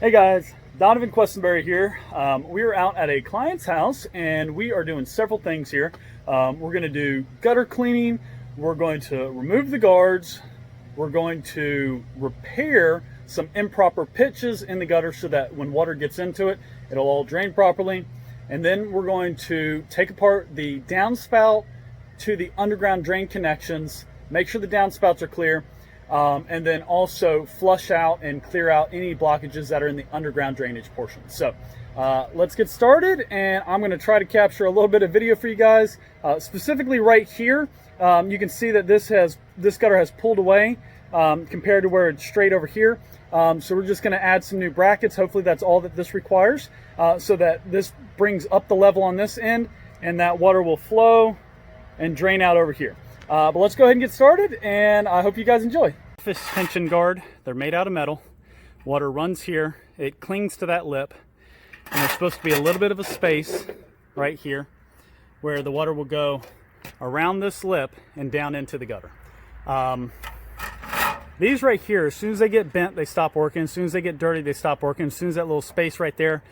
Hey guys, Donovan Questenberry here. We are out at a client's house and we are doing several things here. We're going to do gutter cleaning, we're going to remove the guards, we're going to repair some improper pitches in the gutter so that when water gets into it, it'll all drain properly. And then we're going to take apart the downspout to the underground drain connections, make sure the downspouts are clear, and then also flush out and clear out any blockages that are in the underground drainage portion. So let's get started, and I'm going to try to capture a little bit of video for you guys. Specifically right here, you can see that this gutter has pulled away compared to where it's straight over here. So we're just going to add some new brackets. Hopefully that's all that this requires, so that this brings up the level on this end and that water will flow and drain out over here. But let's go ahead and get started, and I hope you guys enjoy. Surface tension guard, they're made out of metal. Water runs here, it clings to that lip, and there's supposed to be a little bit of a space right here where the water will go around this lip and down into the gutter. These right here, as soon as they get bent, they stop working. As soon as they get dirty, they stop working. As soon as that little space right there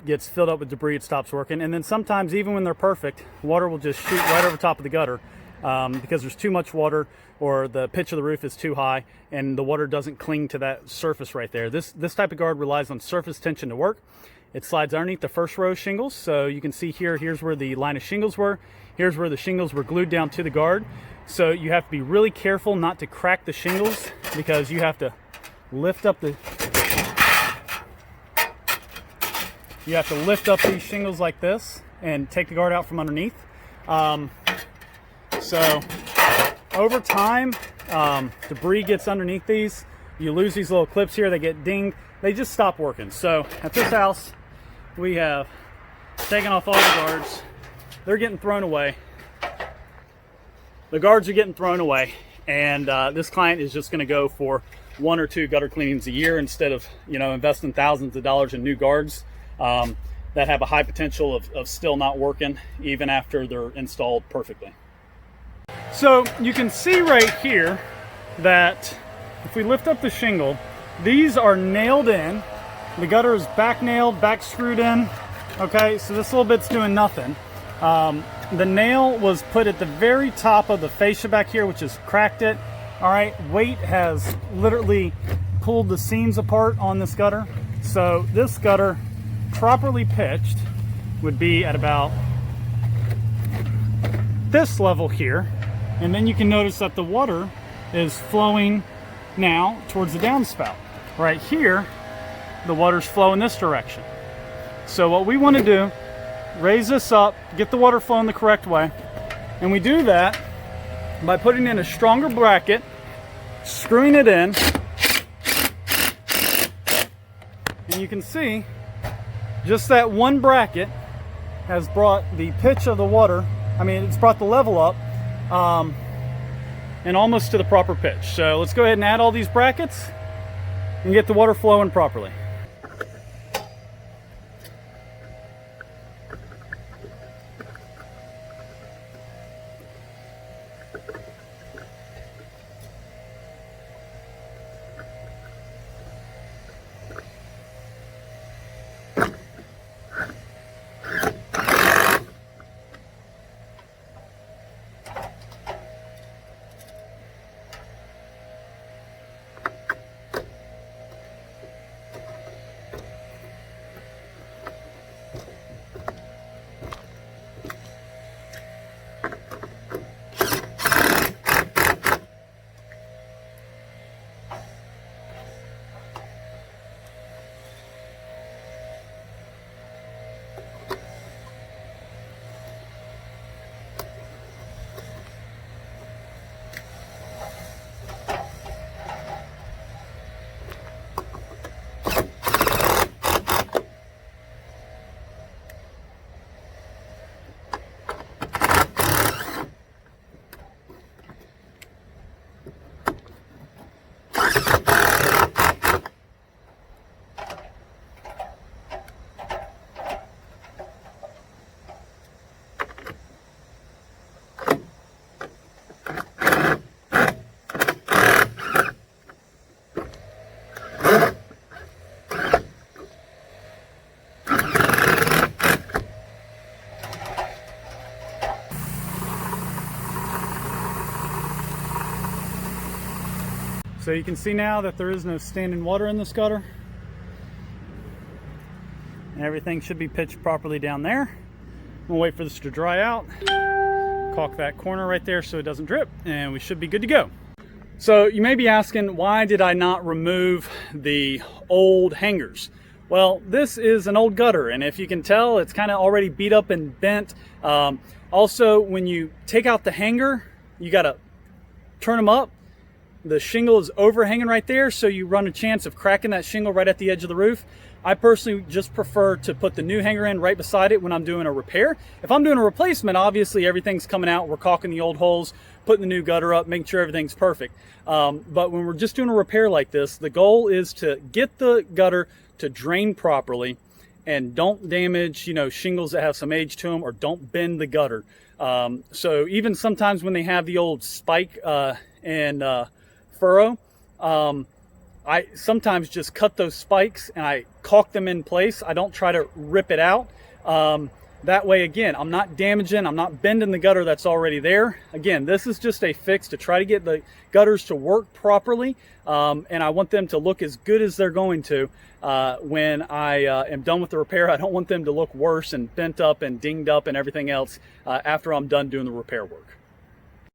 gets filled up with debris, it stops working. And then sometimes, even when they're perfect, water will just shoot right over top of the gutter. Because there's too much water or the pitch of the roof is too high and the water doesn't cling to that surface right there. This type of guard relies on surface tension to work. It slides underneath the first row of shingles. So you can see here, here's where the line of shingles were. Here's where the shingles were glued down to the guard. So you have to be really careful not to crack the shingles, because you have to lift up these shingles like this and take the guard out from underneath. So over time, debris gets underneath these. You lose these little clips here, they get dinged, they just stop working. So at this house, we have taken off all the guards. They're getting thrown away. The guards are getting thrown away, and this client is just gonna go for 1 or 2 gutter cleanings a year instead of, investing thousands of dollars in new guards that have a high potential of still not working even after they're installed perfectly. So you can see right here that if we lift up the shingle, these are nailed in. The gutter is back nailed, back screwed in. Okay, so this little bit's doing nothing. The nail was put at the very top of the fascia back here, which has cracked it. All right, weight has literally pulled the seams apart on this gutter. So this gutter, properly pitched, would be at about this level here. And then you can notice that the water is flowing now towards the downspout. Right here, the water's flowing this direction. So what we want to do, raise this up, get the water flowing the correct way. And we do that by putting in a stronger bracket, screwing it in. And you can see just that one bracket has brought the pitch of the water, it's brought the level up and almost to the proper pitch. So let's go ahead and add all these brackets and get the water flowing properly. So you can see now that there is no standing water in this gutter. And everything should be pitched properly down there. We'll wait for this to dry out. Caulk that corner right there so it doesn't drip, and we should be good to go. So you may be asking, why did I not remove the old hangers? Well, this is an old gutter, and if you can tell, it's kind of already beat up and bent. Also, when you take out the hanger, you got to turn them up. The shingle is overhanging right there, so you run a chance of cracking that shingle right at the edge of the roof. I personally just prefer to put the new hanger in right beside it when I'm doing a repair. If I'm doing a replacement, obviously everything's coming out. We're caulking the old holes, putting the new gutter up, making sure everything's perfect. But when we're just doing a repair like this, the goal is to get the gutter to drain properly and don't damage, shingles that have some age to them, or don't bend the gutter. So even sometimes when they have the old spike and furrow, I sometimes just cut those spikes and I caulk them in place. I don't try to rip it out. That way, again, I'm not damaging, I'm not bending the gutter that's already there. Again, this is just a fix to try to get the gutters to work properly. And I want them to look as good as they're going to when I am done with the repair. I don't want them to look worse and bent up and dinged up and everything else after I'm done doing the repair work.